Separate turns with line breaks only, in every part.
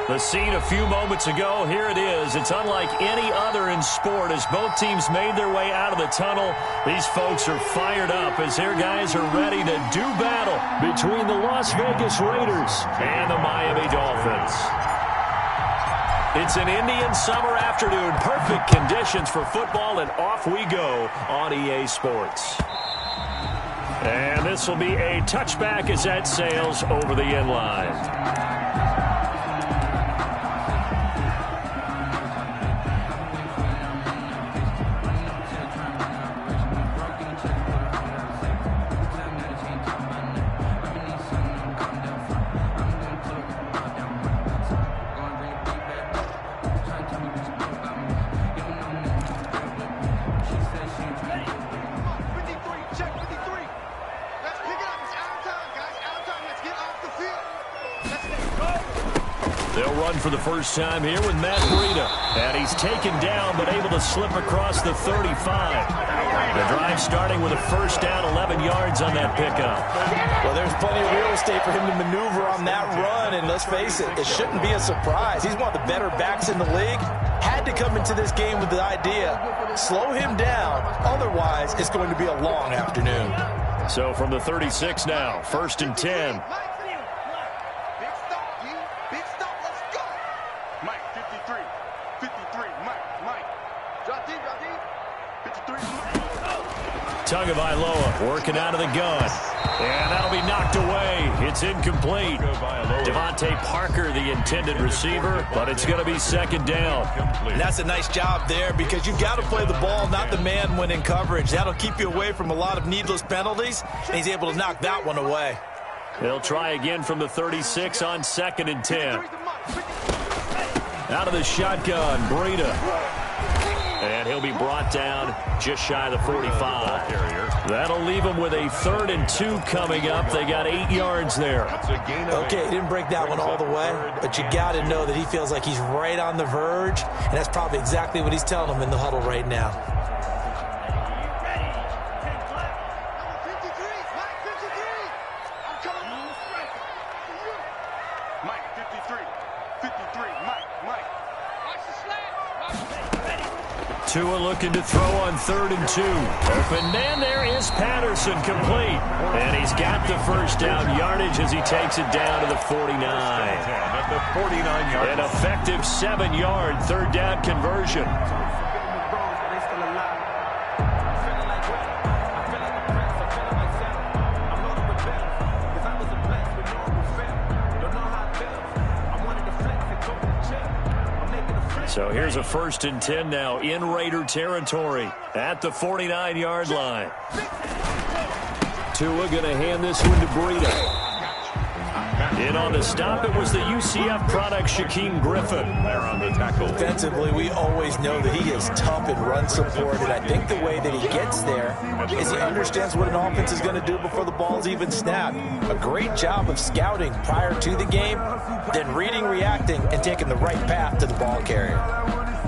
The scene a few moments ago, here it is. It's unlike any other in sport as both teams made their way out of the tunnel. These folks are fired up as their guys are ready to do battle between the Las Vegas Raiders and the Miami Dolphins. It's an Indian summer afternoon. Perfect conditions for football, and off we go on EA Sports. And this will be a touchback as that sails over the end line. For the first time here with Matt Breida. And he's taken down but able to slip across the 35. The drive starting with a first down, 11 yards on that pickup.
Well, there's plenty of real estate for him to maneuver on that run, and let's face it, it shouldn't be a surprise. He's one of the better backs in the league. Had to come into this game with the idea, slow him down, otherwise it's going to be a long afternoon.
So from the 36 now, 1st and 10. Tagovailoa working out of the gun. And that'll be knocked away. It's incomplete. Devontae Parker, the intended receiver, but it's going to be second down.
And that's a nice job there because you've got to play the ball, not the man when in coverage. That'll keep you away from a lot of needless penalties, and he's able to knock that one away.
They'll try again from the 36 on 2nd and 10. Out of the shotgun, Breida. And he'll be brought down just shy of the 45. That'll leave him with a 3rd and 2 coming up. They got 8 yards there.
Okay, he didn't break that one all the way, but you got to know that he feels like he's right on the verge, and that's probably exactly what he's telling them in the huddle right now.
Tua looking to throw on 3rd and 2. Open man there is Patterson, complete. And he's got the first down yardage as he takes it down to the 49.
At the 49-yard line.
An effective 7-yard 3rd down conversion. So here's a 1st and 10 now in Raider territory at the 49-yard line. Tua going to hand this one to Breida. In on the stop, it was the UCF product, Shaquem Griffin.
There on the tackle.
Defensively, we always know that he is tough in run support, and I think the way that he gets there is he understands what an offense is going to do before the ball's even snapped. A great job of scouting prior to the game, then reading, reacting, and taking the right path to the ball carrier.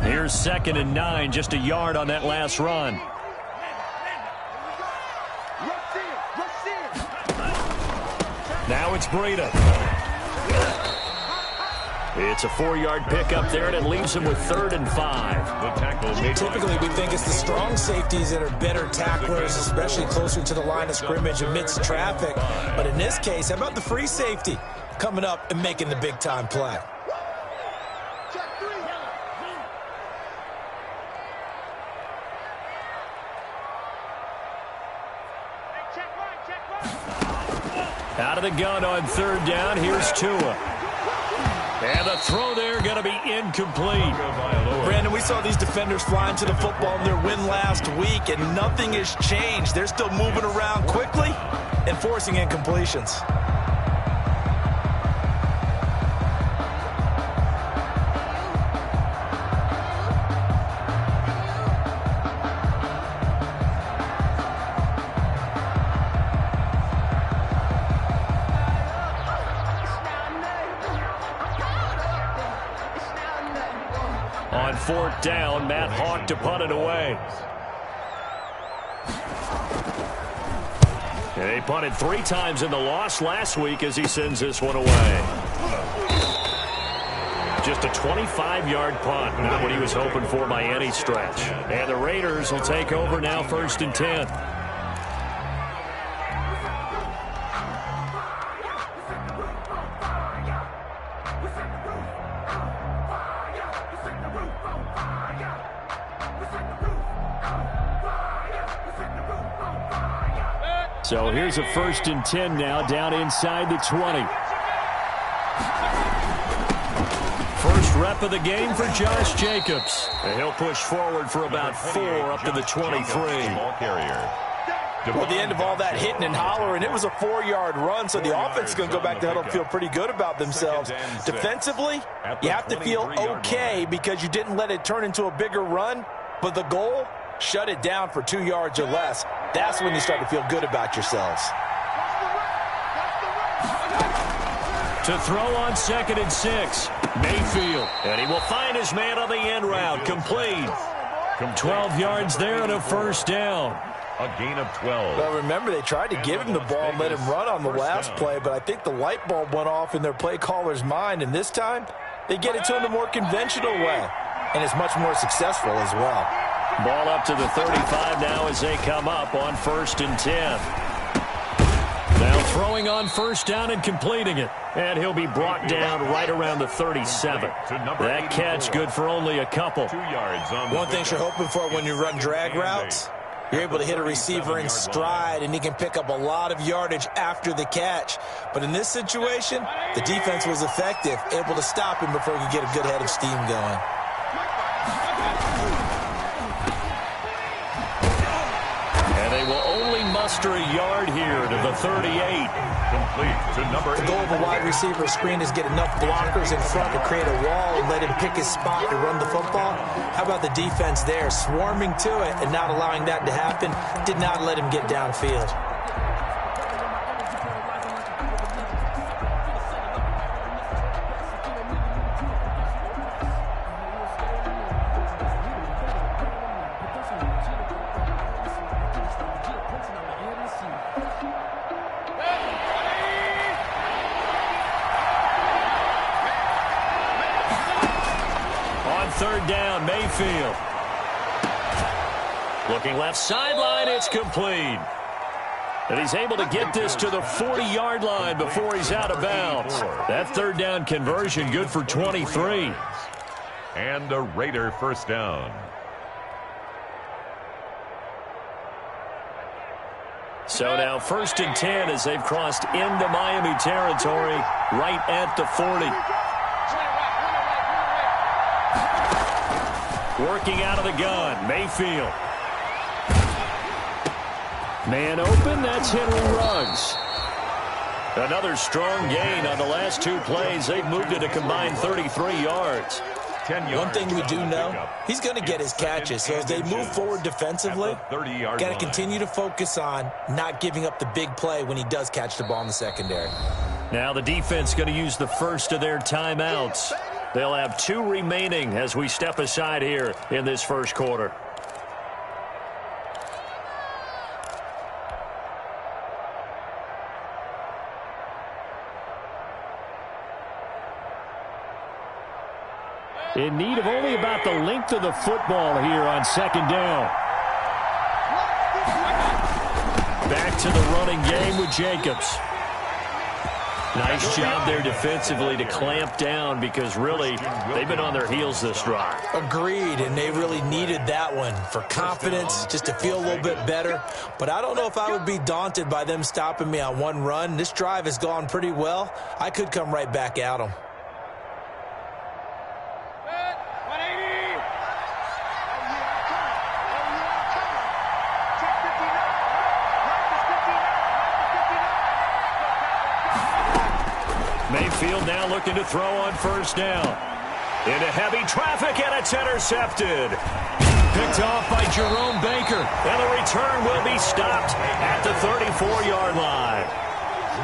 Here's 2nd and 9, just a yard on that last run. Now it's Breida. It's a 4-yard pickup there, and it leaves him with 3rd and 5.
The tackle.
Typically, we think it's the strong safeties that are better tacklers, especially closer to the line of scrimmage amidst traffic. But in this case, how about the free safety coming up and making the big-time play?
Out of the gun on 3rd down. Here's Tua. And the throw there going to be incomplete.
Brandon, we saw these defenders flying to the football in their win last week, and nothing has changed. They're still moving around quickly and forcing incompletions.
On 4th down, Matt Hawk to punt it away. And they punted 3 times in the loss last week as he sends this one away. Just a 25-yard punt. Not what he was hoping for by any stretch. And the Raiders will take over now, 1st and 10. So here's a 1st and 10 now, down inside the 20. First rep of the game for Josh Jacobs. And he'll push forward for about 4 up to the 23.
Well, at the end of all that hitting and hollering, it was a 4-yard run, so the offense is going to go back to huddle and feel pretty good about themselves. Defensively, you have to feel okay because you didn't let it turn into a bigger run, but the goal, shut it down for 2 yards or less. That's when you start to feel good about yourselves.
To throw on 2nd and 6, Mayfield. And he will find his man on the end route, complete. 12 yards there and a 1st down.
A gain of 12.
Well, remember, they tried to give him the ball and let him run on the last play, but I think the light bulb went off in their play caller's mind, and this time they get it to him the more conventional way, and it's much more successful as well.
Ball up to the 35 now as they come up on 1st and 10. Now throwing on 1st down and completing it. And he'll be brought down right around the 37. That catch good for only a couple.
2 yards on
One thing you're hoping for when you run drag routes, you're able to hit a receiver in stride, and he can pick up a lot of yardage after the catch. But in this situation, the defense was effective, able to stop him before he could get a good head of steam going.
And they will only muster a yard here to the 38.
Complete to number 8.
The goal of a wide receiver screen is get enough blockers in front to create a wall and let him pick his spot to run the football. How about the defense there, swarming to it and not allowing that to happen? Did not let him get downfield.
Mayfield. Looking left sideline, it's complete. And he's able to get this to the 40-yard line before he's out of bounds. That 3rd down conversion good for 23.
And a Raider 1st down.
So now 1st and 10 as they've crossed into Miami territory right at the 40. Working out of the gun, Mayfield. Man open, that's Henry Ruggs. Another strong gain on the last 2 plays. They've moved it a combined 33 yards.
One thing we do know, he's going to get his catches. So as they move forward defensively, got to continue to focus on not giving up the big play when he does catch the ball in the secondary.
Now the defense going to use the first of their timeouts. They'll have 2 remaining as we step aside here in this 1st quarter. In need of only about the length of the football here on 2nd down. Back to the running game with Jacobs. Nice job there defensively to clamp down because really they've been on their heels this drive.
Agreed, and they really needed that one for confidence, just to feel a little bit better. But I don't know if I would be daunted by them stopping me on one run. This drive has gone pretty well. I could come right back at them.
Mayfield now looking to throw on 1st down. Into heavy traffic, and it's intercepted. Picked off by Jerome Baker, and the return will be stopped at the 34-yard line.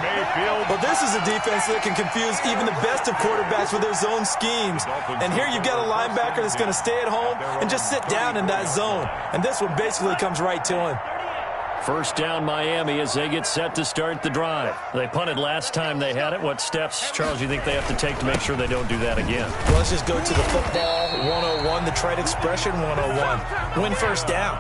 Mayfield. But this is a defense that can confuse even the best of quarterbacks with their zone schemes. And here you've got a linebacker that's going to stay at home and just sit down in that zone. And this one basically comes right to him.
First down Miami as they get set to start the drive. They punted last time they had it. What steps, Charles, you think they have to take to make sure they don't do that again?
Well, let's just go to the football 101, the trade expression 101. Win first down.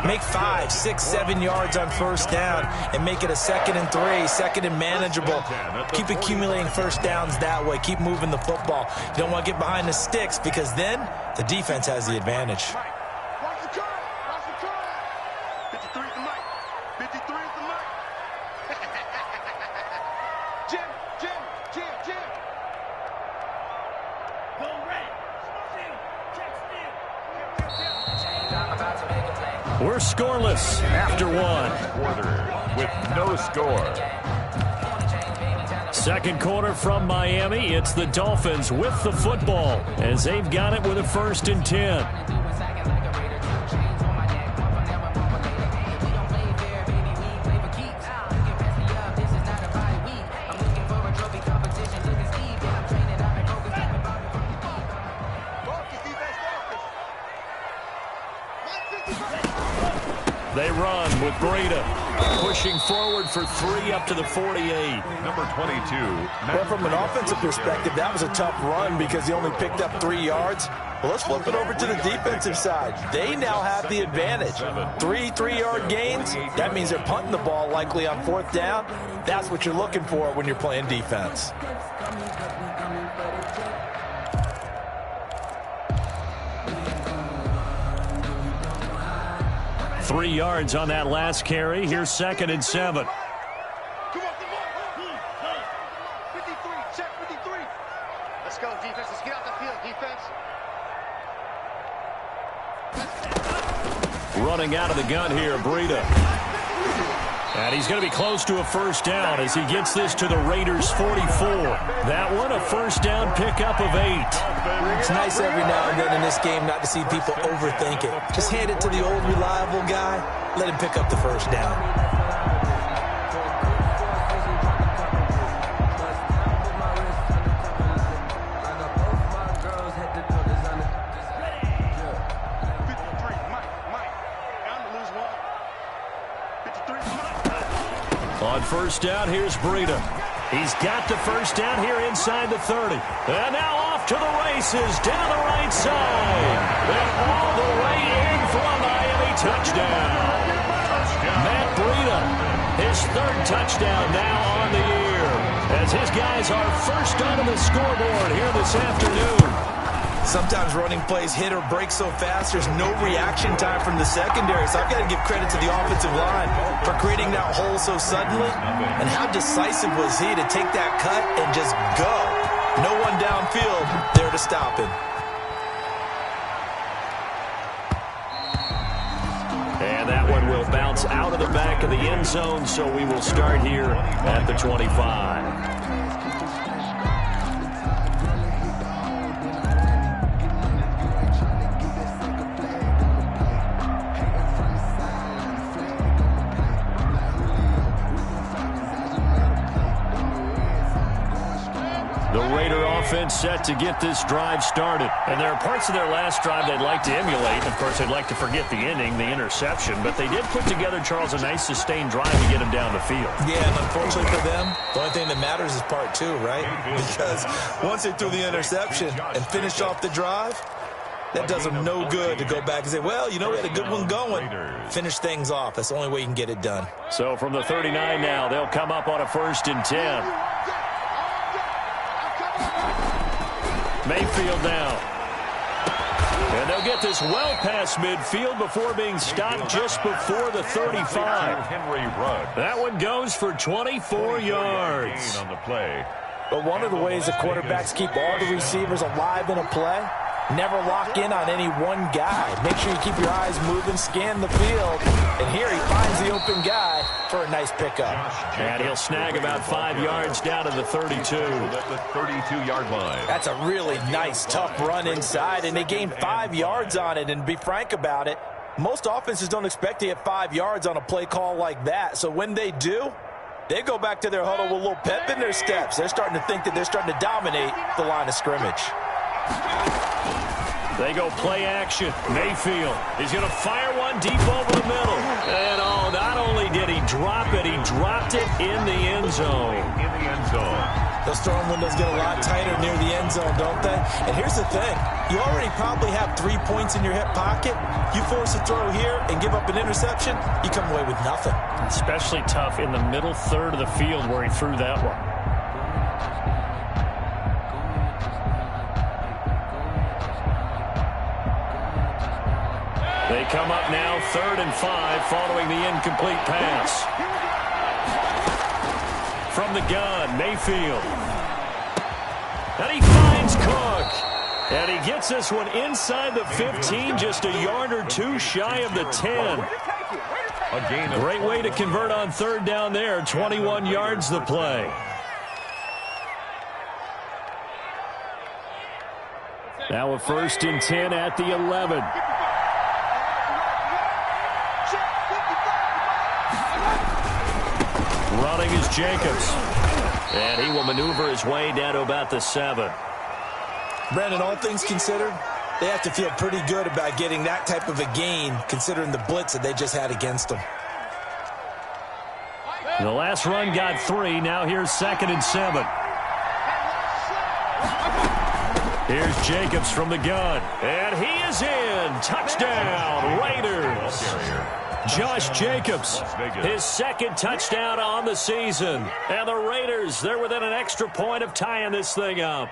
Make 5, 6, 7 yards on first down and make it a 2nd and 3, 2nd and manageable. Keep accumulating first downs that way. Keep moving the football. You don't want to get behind the sticks because then the defense has the advantage.
We're scoreless after one.
Quarter with no score.
Second quarter from Miami. It's the Dolphins with the football as they've got it with a 1st and 10. They run with Breida, pushing forward for 3 up to the 48.
Number 22.
Well, from an offensive perspective, that was a tough run because he only picked up 3 yards. Well, let's flip it over to the defensive side. They now have the advantage. 3 3-yard gains. That means they're punting the ball likely on 4th down. That's what you're looking for when you're playing defense.
Three yards on that last carry. Here's 2nd and 7.
Come on. 53, check 53. Let's go, defense. Let's get out the field, defense.
Running out of the gun here, Breida. And he's going to be close to a first down as he gets this to the Raiders' 44. That one, a first down pickup of 8.
It's nice every now and then in this game not to see people overthink it. Just hand it to the old reliable guy. Let him pick up the first down.
On first down, here's Breida. He's got the first down here inside the 30. And now off to the races down the right side. And all the way in for a Miami touchdown. Matt Breida, his 3rd touchdown now on the year. As his guys are first onto the scoreboard here this afternoon.
Sometimes running plays hit or break so fast, there's no reaction time from the secondary. So I've got to give credit to the offensive line for creating that hole so suddenly. And how decisive was he to take that cut and just go? No one downfield there to stop him.
And that one will bounce out of the back of the end zone, so we will start here at the 25. Offense set to get this drive started. And there are parts of their last drive they'd like to emulate. Of course, they'd like to forget the ending, the interception. But they did put together, Charles, a nice sustained drive to get him down the field.
Yeah, and unfortunately for them, the only thing that matters is part 2, right? Because once they threw the interception and finished off the drive, that does them no good to go back and say, well, you know, we had a good one going. Finish things off. That's the only way you can get it done.
So from the 39 now, they'll come up on a 1st and 10. Mayfield now. And they'll get this well past midfield before being stopped just before the 35.
Henry Ruggs.
That one goes for 24 yards.
On the play.
But one of the ways the quarterbacks keep all the receivers alive in a play, never lock in on any one guy. Make sure you keep your eyes moving, scan the field. And here he finds the open guy for a nice pickup.
And he'll snag about 5 yards down to the 32.
At the 32-yard line.
That's a really nice, tough run inside, and they gained 5 yards on it. And to be frank about it, most offenses don't expect to get 5 yards on a play call like that. So when they do, they go back to their huddle with a little pep in their steps. They're starting to think that they're starting to dominate the line of scrimmage.
They go play action. Mayfield is going to fire one deep over the middle. And oh, not only did he drop it, he dropped it in the end zone.
In the end zone.
Those throwing windows get a lot tighter near the end zone, don't they? And here's the thing. You already probably have 3 points in your hip pocket. You force a throw here and give up an interception, you come away with nothing.
Especially tough in the middle third of the field where he threw that one.
They come up now 3rd and 5 following the incomplete pass. From the gun, Mayfield. And he finds Cook. And he gets this one inside the 15, just a yard or two shy of the 10. Great way to convert on 3rd down there. 21 yards the play. Now a 1st and 10 at the 11. Running is Jacobs. And he will maneuver his way down to about the 7.
Brandon, all things considered, they have to feel pretty good about getting that type of a gain, considering the blitz that they just had against them.
The last run got 3. Now here's 2nd and 7. Here's Jacobs from the gun. And he is in. Touchdown, Raiders. Josh Jacobs, his 2nd touchdown on the season. And the Raiders, they're within an extra point of tying this thing up.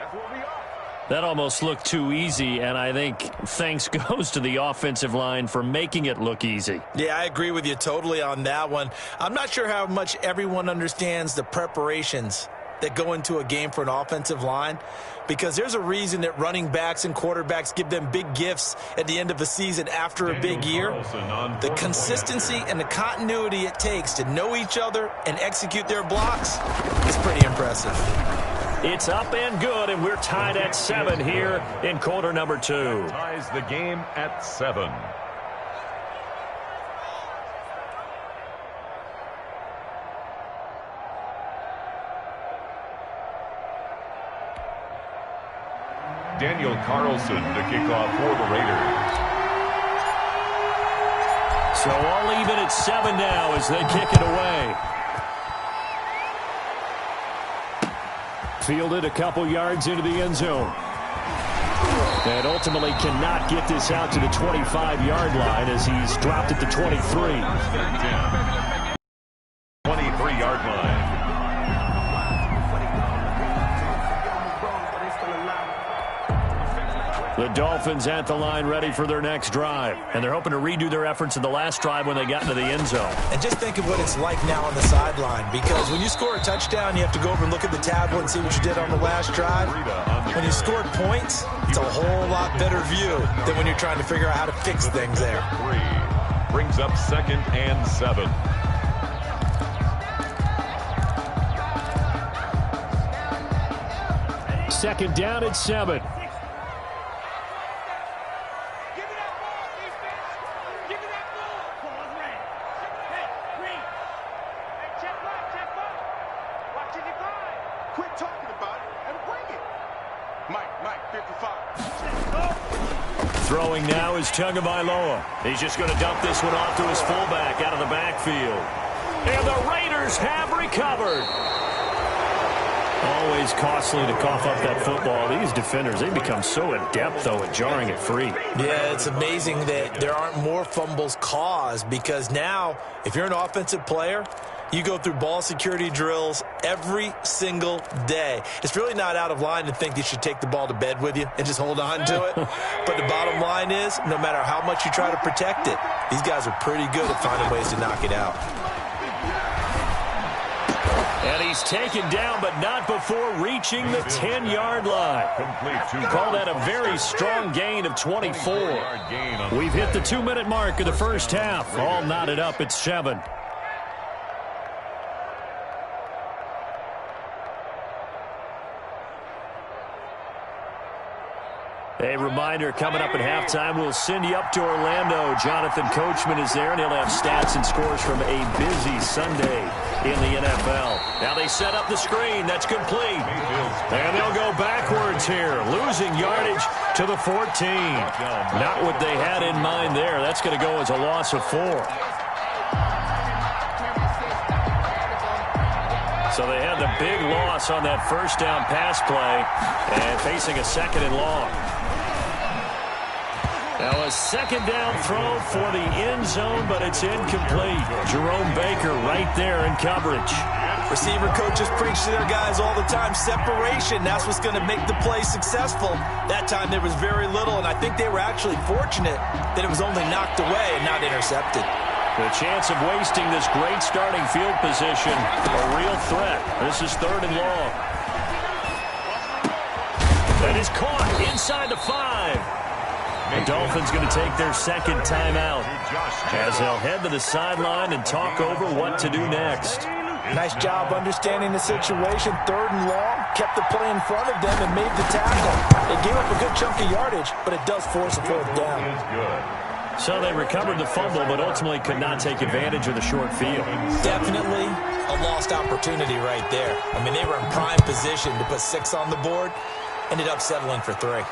That almost looked too easy, and I think thanks goes to the offensive line for making it look easy.
Yeah, I agree with you totally on that one. I'm not sure how much everyone understands the preparations that go into a game for an offensive line, because there's a reason that running backs and quarterbacks give them big gifts at the end of a season after a big year. The consistency and the continuity it takes to know each other and execute their blocks is pretty impressive.
It's up and good, and we're tied at 7 here in quarter number 2.
Ties the game at 7. Daniel Carlson to kick off for the Raiders.
So all even at 7 now as they kick it away. Fielded a couple yards into the end zone. And ultimately cannot get this out to the 25-yard line as he's dropped at the 23.
23-yard line.
The Dolphins at the line ready for their next drive. And they're hoping to redo their efforts in the last drive when they got into the end zone.
And just think of what it's like now on the sideline, because when you score a touchdown, you have to go over and look at the tablet and see what you did on the last drive. When you scored points, it's a whole lot better view than when you're trying to figure out how to fix things there.
3 brings up 2nd and 7.
Second down at 7. Throwing now is Tagovailoa. He's just going to dump this one off to his fullback out of the backfield. And the Raiders have recovered. Always costly to cough up that football. These defenders, they become so adept, though, at jarring it free.
Yeah, it's amazing that there aren't more fumbles caused, because now, if you're an offensive player, you go through ball security drills every single day. It's really not out of line to think you should take the ball to bed with you and just hold on to it. But the bottom line is, no matter how much you try to protect it, these guys are pretty good at finding ways to knock it out.
And he's taken down, but not before reaching the 10-yard line. Call that a very strong gain of 24. We've hit the 2-minute mark of the first half. All knotted up at 7. A reminder, coming up at halftime, we'll send you up to Orlando. Jonathan Coachman is there, and he'll have stats and scores from a busy Sunday in the NFL. Now they set up the screen. That's complete. And they'll go backwards.
yards here, losing yardage to the 14. Not what they had in mind there. That's going to go as a loss of 4. So they had the big loss on that first down pass play and facing a 2nd and long. Now a 2nd down throw for the end zone, but it's incomplete. Jerome Baker right there in coverage.
Receiver coaches preach to their guys all the time. Separation, that's what's going to make the play successful. That time there was very little, and I think they were actually fortunate that it was only knocked away and not intercepted.
The chance of wasting this great starting field position, a real threat. This is 3rd and long. That is caught inside the 5. The Dolphins going to take their 2nd timeout as they'll head to the sideline and talk over what to do next.
Nice job understanding the situation. 3rd and long, kept the play in front of them and made the tackle. They gave up a good chunk of yardage, but it does force a 4th down.
So they recovered the fumble, but ultimately could not take advantage of the short field.
Definitely a lost opportunity right there. I mean, they were in prime position to put 6 on the board. Ended up settling for 3.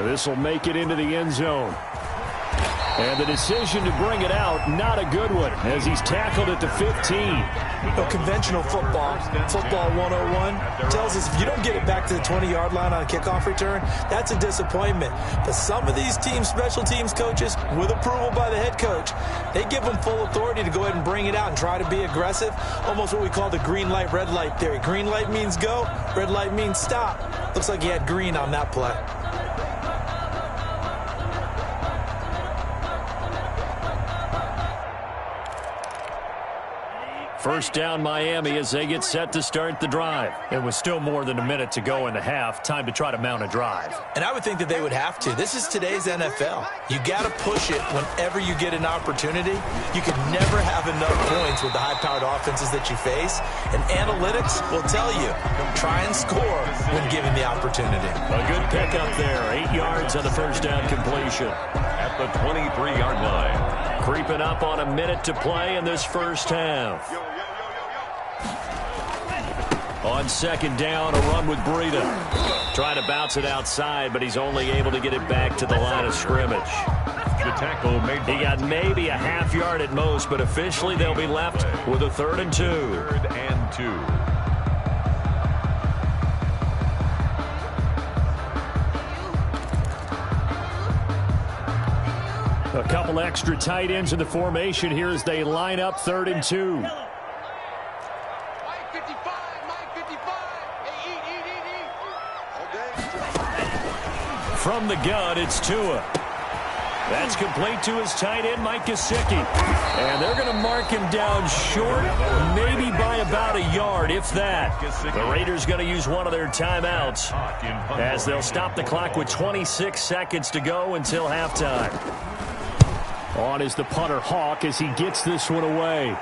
This will make it into the end zone. And the decision to bring it out, not a good one, as he's tackled at the 15.
Conventional football 101, tells us if you don't get it back to the 20-yard line on a kickoff return, that's a disappointment. But some of these teams, special teams coaches, with approval by the head coach, they give them full authority to go ahead and bring it out and try to be aggressive, almost what we call the green light, red light theory. Green light means go, red light means stop. Looks like he had green on that play.
First down Miami as they get set to start the drive. It was still more than a minute to go in the half. Time to try to mount a drive.
And I would think that they would have to. This is today's NFL. You got to push it whenever you get an opportunity. You can never have enough points with the high-powered offenses that you face. And analytics will tell you, try and score when given the opportunity.
A good pickup there. 8 yards on the first down completion.
At the 23-yard line.
Creeping up on a minute to play in this first half. On 2nd down, a run with Breida. Trying to bounce it outside, but he's only able to get it back to the line of scrimmage.
The tackle made.
He got maybe a half yard at most, but officially they'll be left with a 3rd and 2.
3rd and 2.
A couple extra tight ends in the formation here as they line up 3rd and 2. From the gun, it's Tua. That's complete to his tight end, Mike Gesicki. And they're going to mark him down short, maybe by about a yard, if that. The Raiders going to use one of their timeouts as they'll stop the clock with 26 seconds to go until halftime. On is the punter, Hawk, as he gets this one away.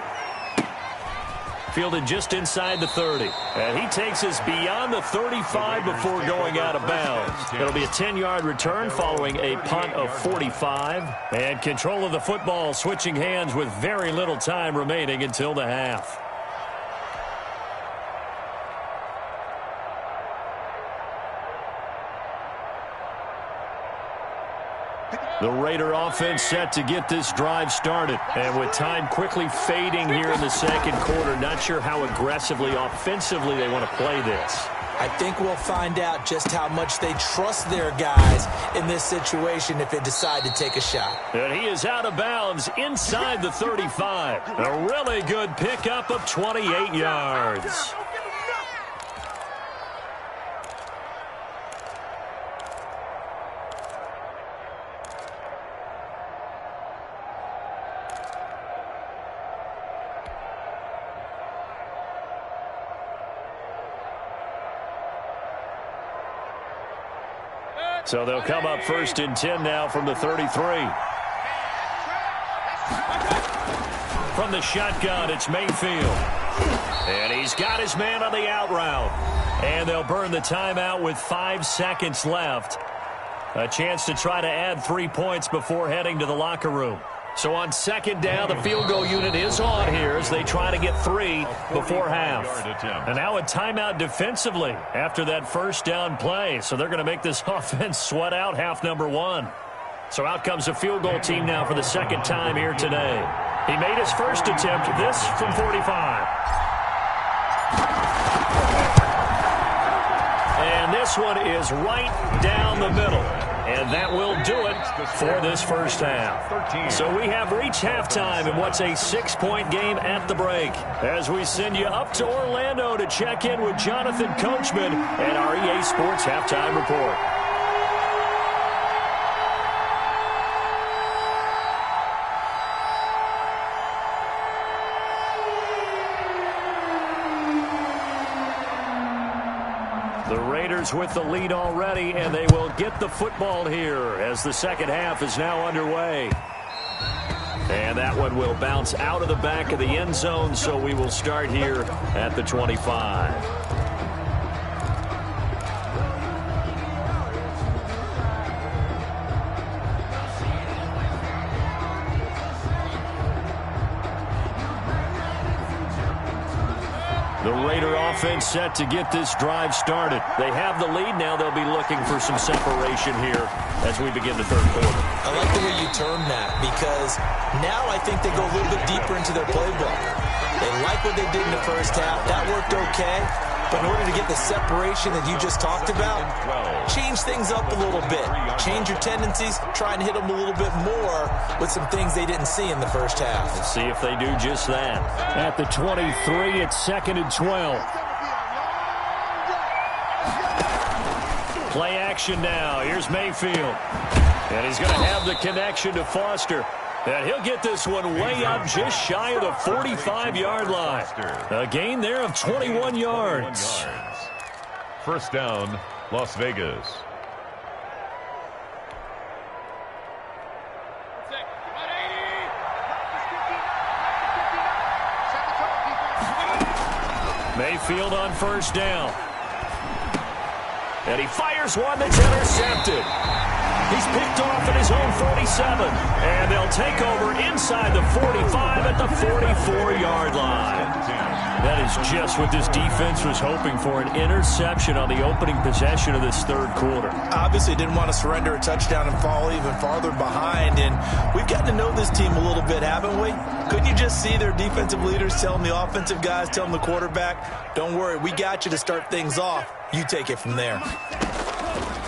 Fielded just inside the 30. And he takes us beyond the 35 before going out of bounds. It'll be a 10-yard return following a punt of 45. And control of the football switching hands with very little time remaining until the half. The Raider offense set to get this drive started. And with time quickly fading here in the second quarter, not sure how aggressively, offensively they want to play this.
I think we'll find out just how much they trust their guys in this situation if they decide to take a shot.
And he is out of bounds inside the 35. A really good pickup of 28 yards. So they'll come up 1st and 10 now from the 33. From the shotgun, it's Mayfield. And he's got his man on the out route. And they'll burn the timeout with 5 seconds left. A chance to try to add 3 points before heading to the locker room. So on second down, the field goal unit is on here as they try to get 3 before half. And now a timeout defensively after that first down play. So they're going to make this offense sweat out half number 1. So out comes a field goal team now for the second time here today. He made his first attempt, this from 45. And this one is right down the middle. And that will do it for this first half. So we have reached halftime in what's a 6-point game at the break. As we send you up to Orlando to check in with Jonathan Coachman and our EA Sports Halftime Report. The Raiders with the lead already, and they will get the football here as the second half is now underway. And that one will bounce out of the back of the end zone, so we will start here at the 25. The Raider offense set to get this drive started. They have the lead now. They'll be looking for some separation here as we begin the third quarter.
I like the way you term that because now I think they go a little bit deeper into their playbook. They like what they did in the first half. That worked okay. But in order to get the separation that you just talked about, change things up a little bit. Change your tendencies. Try and hit them a little bit more with some things they didn't see in the first half.
We'll see if they do just that. At the 23, it's 2nd and 12. Play action now. Here's Mayfield. And he's going to have the connection to Foster. And he'll get this one way up just shy of the 45-yard line. A gain there of 21 yards.
First down, Las Vegas.
Mayfield on first down. And he fires one that's intercepted. He's picked off at his own 47. And they'll take over inside the 45 at the 44-yard line. That is just what this defense was hoping for, an interception on the opening possession of this third quarter.
Obviously didn't want to surrender a touchdown and fall even farther behind. And we've gotten to know this team a little bit, haven't we? Couldn't you just see their defensive leaders telling the offensive guys, telling the quarterback, don't worry, we got you to start things off. You take it from there.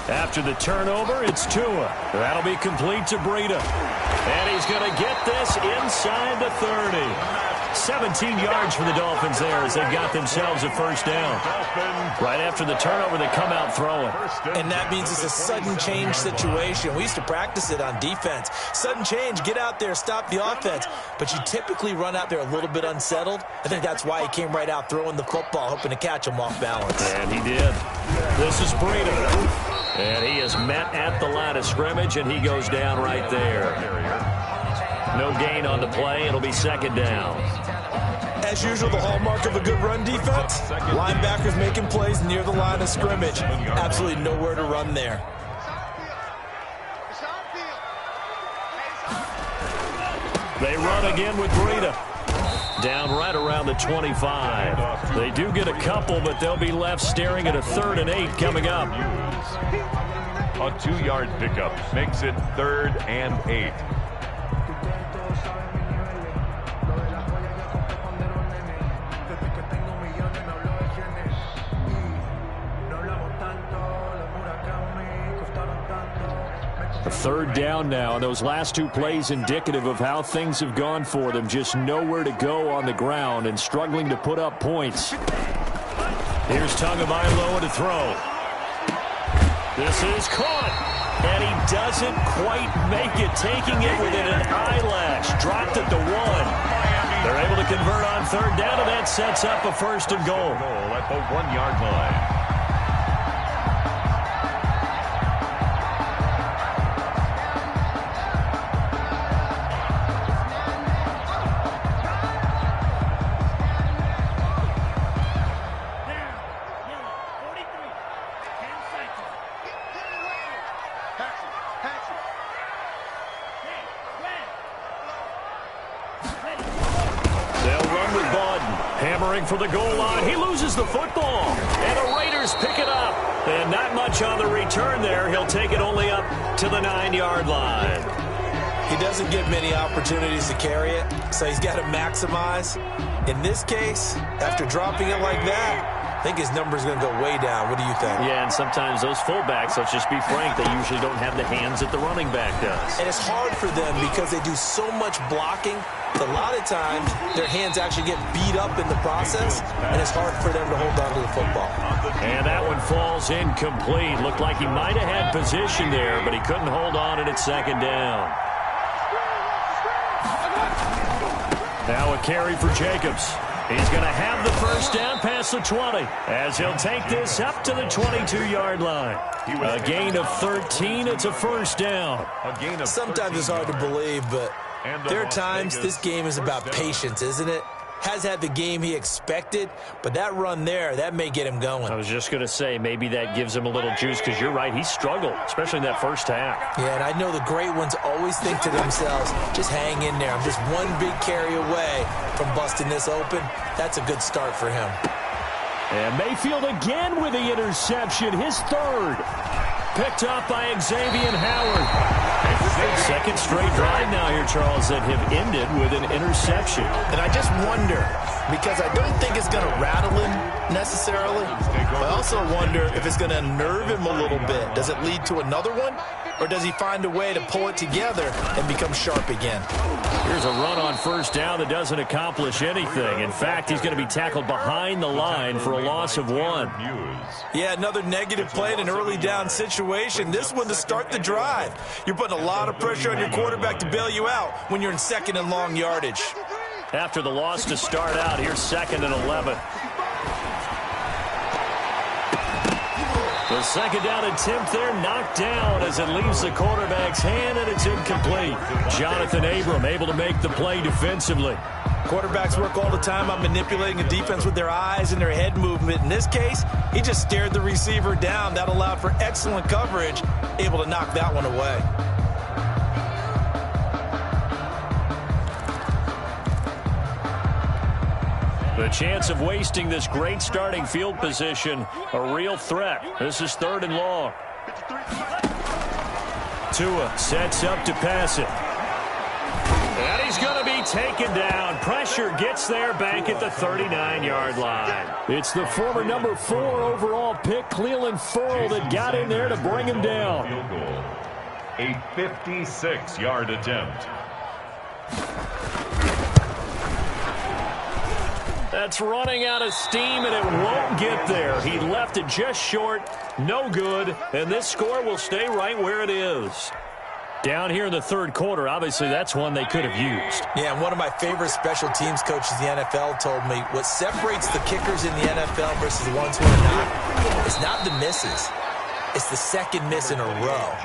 After the turnover, it's Tua. That'll be complete to Breida. And he's going to get this inside the 30. 17 yards for the Dolphins there as they've got themselves a first down. Right after the turnover, they come out throwing.
And that means it's a sudden change situation. We used to practice it on defense. Sudden change, get out there, stop the offense. But you typically run out there a little bit unsettled. I think that's why he came right out throwing the football, hoping to catch him off balance.
And he did. This is Breida. And he is met at the line of scrimmage, and he goes down right there. No gain on the play. It'll be second down.
As usual, the hallmark of a good run defense, linebackers making plays near the line of scrimmage. Absolutely nowhere to run there.
They run again with Breida. Down right around the 25. They do get a couple, but they'll be left staring at a 3rd and 8 coming up.
A 2-yard pickup makes it 3rd and 8.
A 3rd down now, and those last 2 plays indicative of how things have gone for them. Just nowhere to go on the ground and struggling to put up points. Here's Tagovailoa to throw. This is caught, and he doesn't quite make it, taking it within an eyelash. Dropped at the 1. They're able to convert on 3rd down, and that sets up a 1st and goal.
At the 1-yard line.
preparing for the goal line. He loses the football, and the Raiders pick it up. And not much on the return there. He'll take it only up to the 9-yard line.
He doesn't get many opportunities to carry it, so he's got to maximize. In this case, after dropping it like that, I think his number's going to go way down. What do you think?
Yeah, and sometimes those fullbacks, let's just be frank, they usually don't have the hands that the running back does.
And it's hard for them because they do so much blocking. A lot of times, their hands actually get beat up in the process, and it's hard for them to hold on to the football.
And that one falls incomplete. Looked like he might have had position there, but he couldn't hold on it at second down. Now a carry for Jacobs. He's going to have the first down past the 20 as he'll take this up to the 22-yard line. A gain of 13. It's a first down.
Sometimes it's hard to believe, but there are times this game is about patience, isn't it? Has had the game he expected, but that run there, that may get him going.
I was just going to say, maybe that gives him a little juice because you're right, he struggled, especially in that first half.
Yeah, and I know the great ones always think to themselves, just hang in there. I'm just one big carry away from busting this open. That's a good start for him.
And Mayfield again with the interception, his third. Picked up by Xavier Howard. Second straight drive now here, Charles, that have ended with an interception.
And I just wonder, because I don't think it's going to rattle him necessarily, but I also wonder if it's going to unnerve him a little bit. Does it lead to another one? Or does he find a way to pull it together and become sharp again?
Here's a run on first down that doesn't accomplish anything. In fact, he's going to be tackled behind the line for a loss of 1.
Yeah, another negative play in an early down situation. This one to start the drive. You're putting a lot of pressure on your quarterback to bail you out when you're in second and long yardage.
After the loss to start out, here's 2nd and 11. The second down attempt there knocked down as it leaves the quarterback's hand, and it's incomplete. Jonathan Abram able to make the play defensively.
Quarterbacks work all the time on manipulating a defense with their eyes and their head movement. In this case, he just stared the receiver down. That allowed for excellent coverage, able to knock that one away.
The chance of wasting this great starting field position, a real threat. This is 3rd and long. Tua sets up to pass it. And he's going to be taken down. Pressure gets there back at the 39-yard line. It's the former number 4 overall pick, Cleveland Ferrell, that got in there to bring him down.
A 56-yard attempt.
That's running out of steam, and it won't get there. He left it just short, no good, and this score will stay right where it is. Down here in the 3rd quarter, obviously that's one they could have used.
Yeah, and one of my favorite special teams coaches in the NFL told me what separates the kickers in the NFL versus the ones who are not is not the misses. It's the second miss in a row.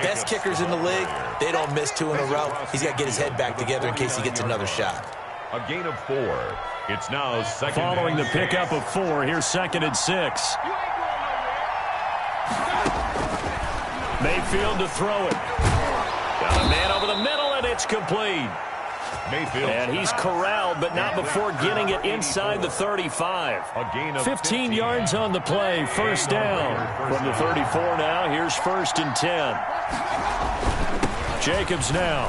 Best kickers in the league, they don't miss 2 in a row. He's got to get his head back together in case he gets another shot.
A gain of 4. It's now 2nd.
Following the pickup of 4, here's 2nd and 6. Mayfield to throw it. Got a man over the middle, and it's complete.
Mayfield.
And he's corralled, but not before getting it inside the 35. 15 yards on the play, first down. From the 34 now, here's 1st and 10. Jacobs now.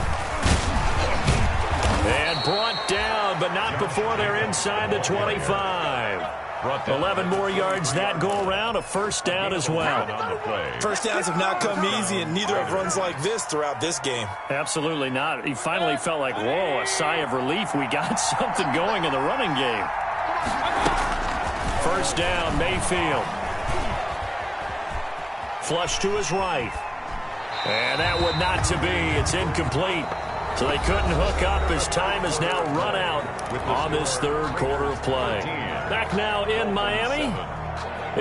And brought down, but not before they're inside the 25. 11 more yards that go around, a first down as well.
First downs have not come easy, and neither have runs like this throughout this game.
Absolutely not. He finally felt like, whoa, a sigh of relief. We got something going in the running game. First down, Mayfield. Flush to his right. And that would not to be. It's incomplete. So they couldn't hook up as time has now run out on this 3rd quarter of play. Back now in Miami.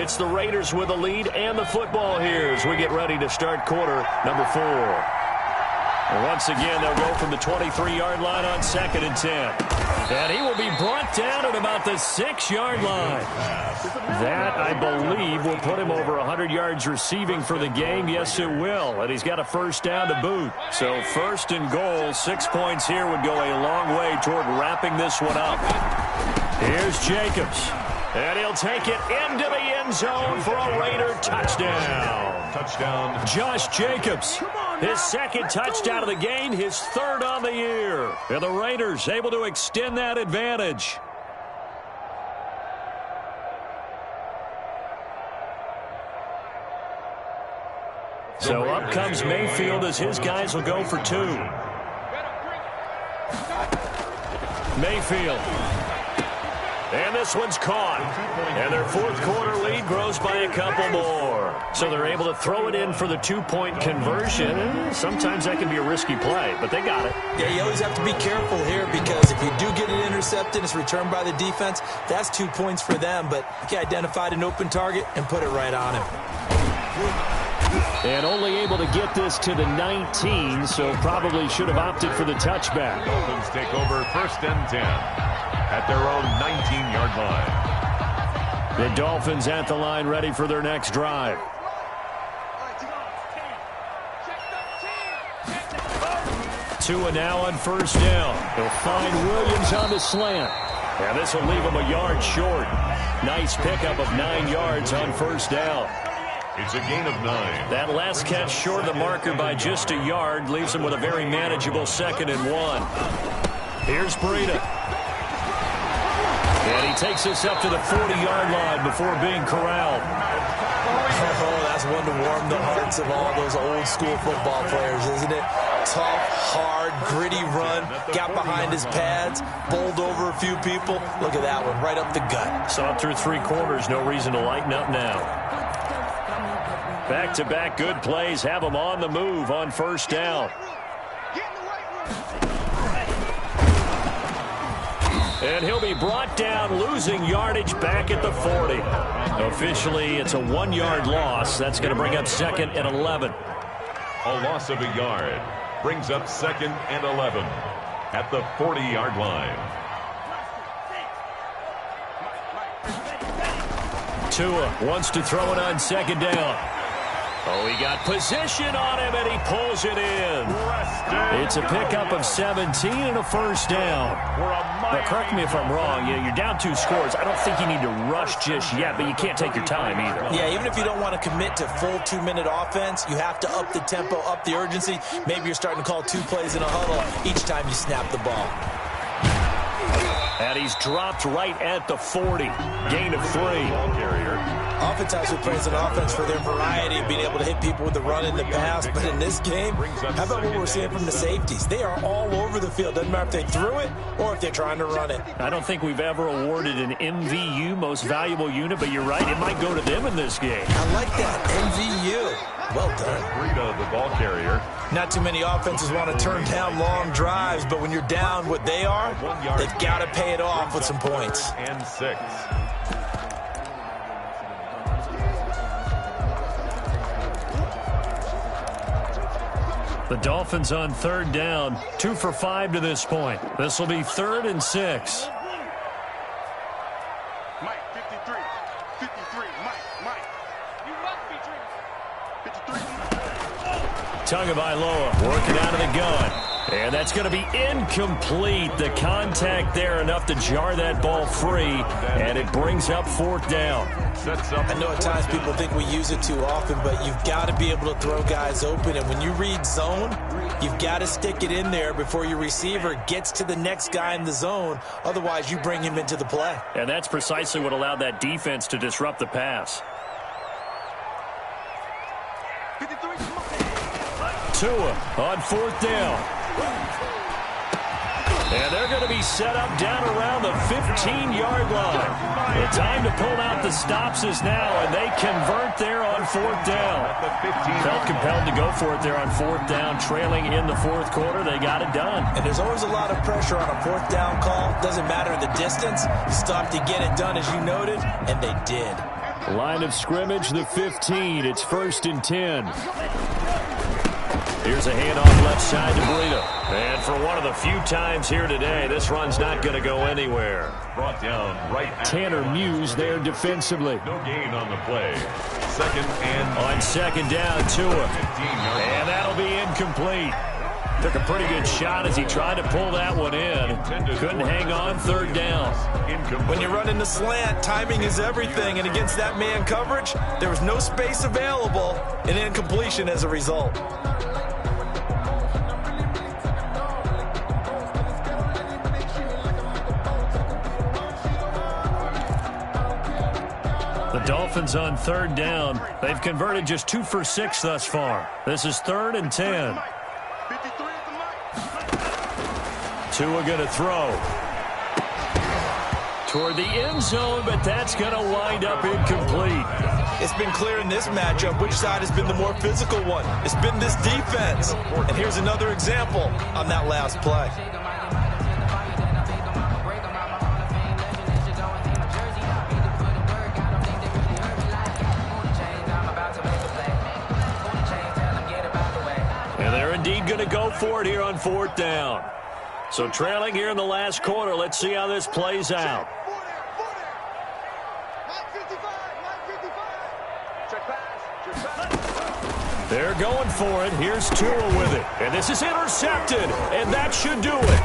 It's the Raiders with the lead and the football here as we get ready to start quarter number 4. And once again, they'll go from the 23-yard line on 2nd and 10. And he will be brought down at about the 6-yard line. That, I believe, will put him over 100 yards receiving for the game. Yes, it will. And he's got a first down to boot. So 1st and goal, 6 points here would go a long way toward wrapping this one up. Here's Jacobs. And he'll take it into the end zone for a Raider touchdown.
Touchdown.
Josh Jacobs, his second touchdown of the game, his third on the year. And the Raiders able to extend that advantage. So up comes Mayfield as his guys will go for two. Mayfield. And this one's caught. And their fourth quarter lead grows by a couple more. So they're able to throw it in for the two-point conversion. Sometimes that can be a risky play, but they got it.
Yeah, you always have to be careful here because if you do get it intercepted, it's returned by the defense, that's 2 points for them. But he identified an open target and put it right on him.
And only able to get this to the 19, so probably should have opted for the touchback.
Dolphins take over 1st and 10 at their own 19-yard line.
The Dolphins at the line ready for their next drive. Tua now on 1st down. He'll find Williams on the slant. And this will leave him a yard short. Nice pickup of 9 yards on 1st down.
It's a gain of 9.
That last catch short of the marker by just a yard leaves him with a very manageable 2nd and 1. Here's Breida. And he takes this up to the 40-yard line before being corralled.
Oh, that's one to warm the hearts of all those old-school football players, isn't it? Tough, hard, gritty run, got behind his pads, bowled over a few people. Look at that one, right up the gut.
Saw it through 3 quarters, no reason to lighten up now. Back-to-back good plays have him on the move on 1st down. And he'll be brought down, losing yardage back at the 40. Officially, it's a 1-yard loss. That's going to bring up 2nd and 11.
A loss of a yard brings up 2nd and 11 at the 40-yard line.
Tua wants to throw it on 2nd down. Oh, he got position on him, and he pulls it in. It's a pickup of 17 and a 1st down. Now, correct me if I'm wrong. You're down 2 scores. I don't think you need to rush just yet, but you can't take your time either.
Yeah, even if you don't want to commit to full 2-minute offense, you have to up the tempo, up the urgency. Maybe you're starting to call 2 plays in a huddle each time you snap the ball.
And he's dropped right at the 40. Gain of 3.
Ball carrier.
Oftentimes we praise an offense for their variety of being able to hit people with the run and the pass. But in this game, how about what we're seeing from the safeties? They are all over the field. Doesn't matter if they threw it or if they're trying to run it.
I don't think we've ever awarded an MVU, most valuable unit, but you're right, it might go to them in this game.
I like that. MVU. Well done.
Breida, the ball carrier.
Not too many offenses want to turn down long drives, but when you're down what they are, they've got to pay it off with some points.
And 6.
The Dolphins on 3rd down, 2 for 5 to this point. This will be 3rd and 6.
Mike, 53. 53. Mike. You must be dreaming. 53.
Tagovailoa working out of the gun. And that's going to be incomplete. The contact there enough to jar that ball free. And it brings up 4th down.
I know at times people think we use it too often, but you've got to be able to throw guys open. And when you read zone, you've got to stick it in there before your receiver gets to the next guy in the zone. Otherwise, you bring him into the play.
And that's precisely what allowed that defense to disrupt the pass.
53.
Tua on 4th down. And they're going to be set up down around the 15-yard line. The time to pull out the stops is now, and they convert there on 4th down. Felt compelled to go for it there on 4th down, trailing in the 4th quarter. They got it done.
And there's always a lot of pressure on a 4th down call. Doesn't matter the distance. You stop to get it done, as you noted, and they did.
Line of scrimmage, the 15. It's 1st and 10. Here's a handoff left side to Breida. And for one of the few times here today, this run's not going to go anywhere.
Brought down right at
Tanner Muse there defensively.
No gain on the play. 2nd and
On 2nd down, Tua.
15-yard
And that'll be incomplete. Took a pretty good shot as he tried to pull that one in. Couldn't hang on third down.
When you run in the slant, timing is everything, and against that man coverage, there was no space available, and incompletion as a result.
The Dolphins on third down. They've converted just 2 for 6 thus far. This is 3rd and 10. Tua going to throw toward the end zone, but that's going to wind up incomplete.
It's been clear in this matchup which side has been the more physical one. It's been this defense. And here's another example on that last play.
And they're indeed going to go for it here on 4th down. So trailing here in the last quarter, let's see how this plays out. They're going for it. Here's Tua with it. And this is intercepted. And that should do it.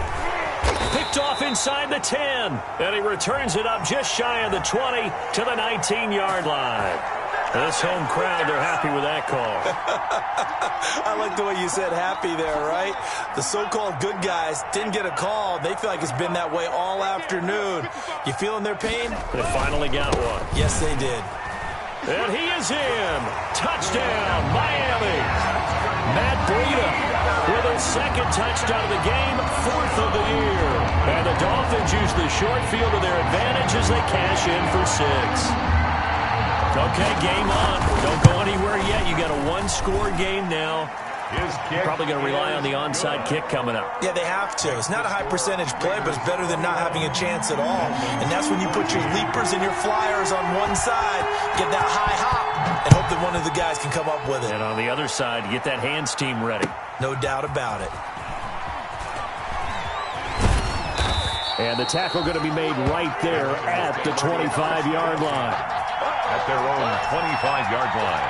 Picked off inside the 10. And he returns it up just shy of the 20 to the 19-yard line. This home crowd, they're happy with that call.
I like the way you said happy there, right? The so-called good guys didn't get a call. They feel like it's been that way all afternoon. You feeling their pain?
They finally got one.
Yes, they did.
And he is in. Touchdown, Miami. Matt Breida with his 2nd touchdown of the game, 4th of the year. And the Dolphins use the short field to their advantage as they cash in for 6. Okay, game on. Don't go anywhere yet. You got a 1-score game now. Probably going to rely on the onside kick coming up.
Yeah, they have to. It's not a high percentage play, but it's better than not having a chance at all. And that's when you put your leapers and your flyers on one side, get that high hop, and hope that one of the guys can come up with it.
And on the other side, you get that hands team ready.
No doubt about it.
And the tackle going to be made right there at the 25-yard line.
At their own 25-yard line.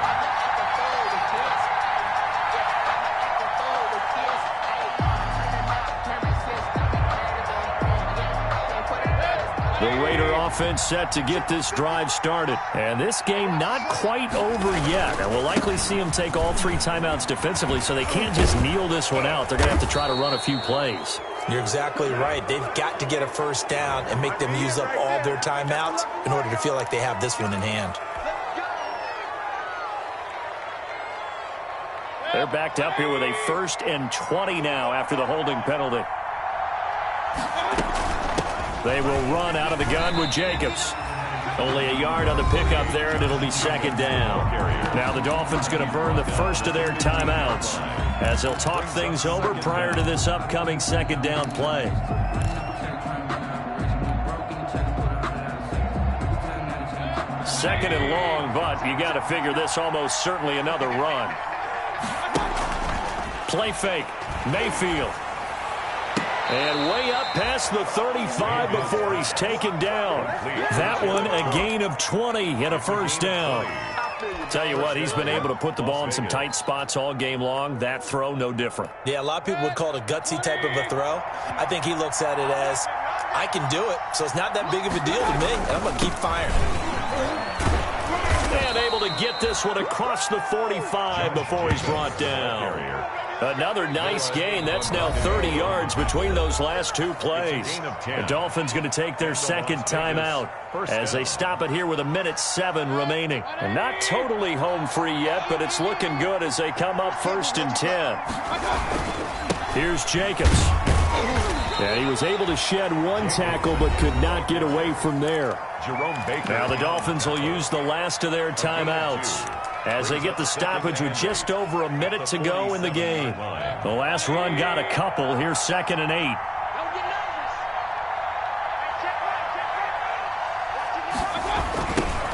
The Raider offense set to get this drive started. And this game not quite over yet. And we'll likely see them take all 3 timeouts defensively, so they can't just kneel this one out. They're going to have to try to run a few plays.
You're exactly right. They've got to get a first down and make them use up all their timeouts in order to feel like they have this one in hand.
They're backed up here with a 1st and 20 now after the holding penalty. They will run out of the gun with Jacobs. Only a yard on the pickup there, and it'll be 2nd down. Now the Dolphins going to burn the first of their timeouts as they'll talk things over prior to this upcoming 2nd down play. Second and long, but you got to figure this almost certainly another run. Play fake. Mayfield. And way up past the 35 before he's taken down. That one a gain of 20 and a first down. Tell you what, he's been able to put the ball in some tight spots all game long. That throw, no different.
Yeah, a lot of people would call it a gutsy type of a throw. I think he looks at it as, I can do it, so it's not that big of a deal to me, and I'm going to keep firing.
And able to get this one across the 45 before he's brought down. Another nice gain. That's now 30 yards between those last 2 plays. The Dolphins going to take their 2nd timeout as they stop it here with 1:07 remaining. And not totally home free yet, but it's looking good as they come up 1st and 10. Here's Jacobs. And he was able to shed 1 tackle but could not get away from there. Now the Dolphins will use the last of their timeouts as they get the stoppage with just over a minute to go in the game. The last run got a couple. Here's 2nd and 8.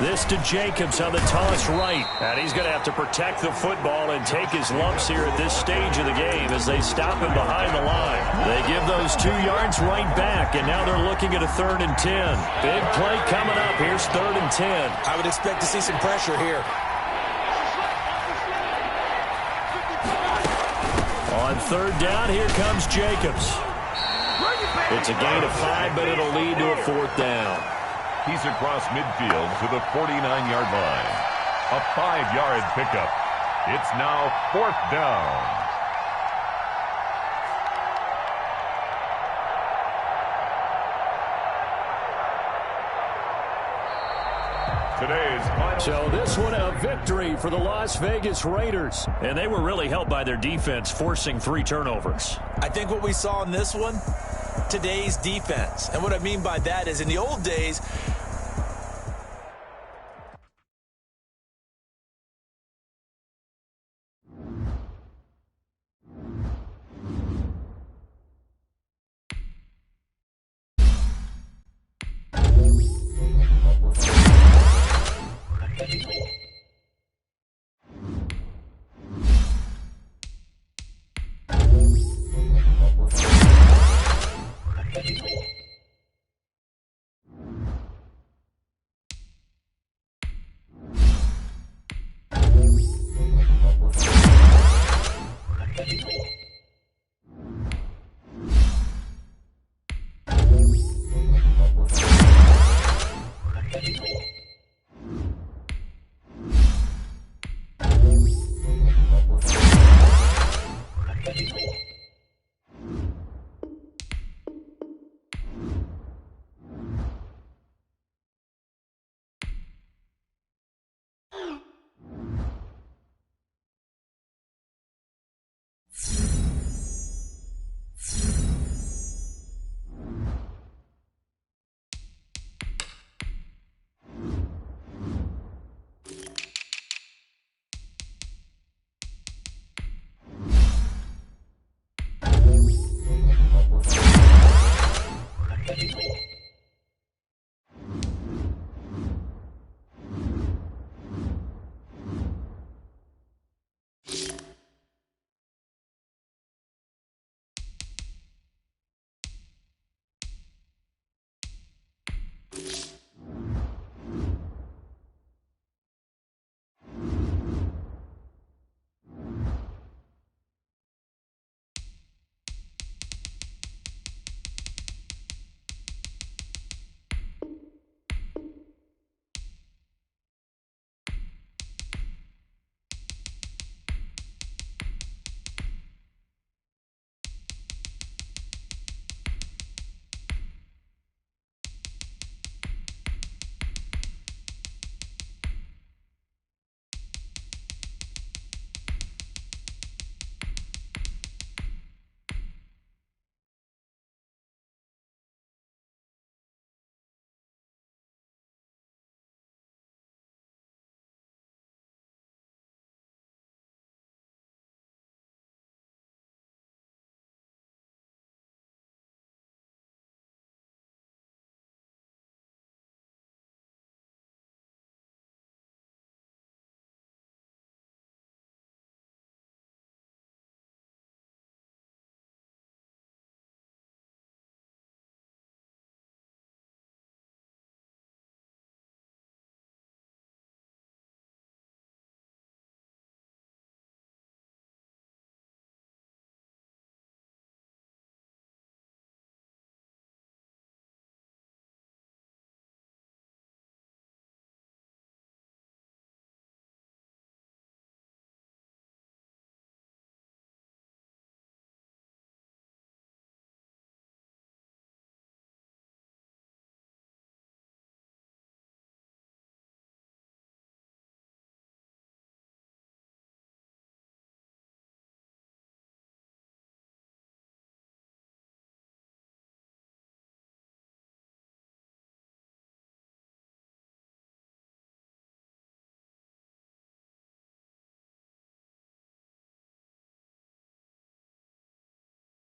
This to Jacobs on the toss right. And he's going to have to protect the football and take his lumps here at this stage of the game as they stop him behind the line. They give those 2 yards right back, and now they're looking at a 3rd and 10. Big play coming up. Here's 3rd and 10.
I would expect to see some pressure here.
On third down, here comes Jacobs. It's a gain of 5, but it'll lead to a fourth down.
He's across midfield to the 49-yard line. A 5-yard pickup. It's now fourth down.
So this one a victory for the Las Vegas Raiders. And they were really helped by their defense, forcing 3 turnovers.
I think what we saw in this one, today's defense. And what I mean by that is in the old days,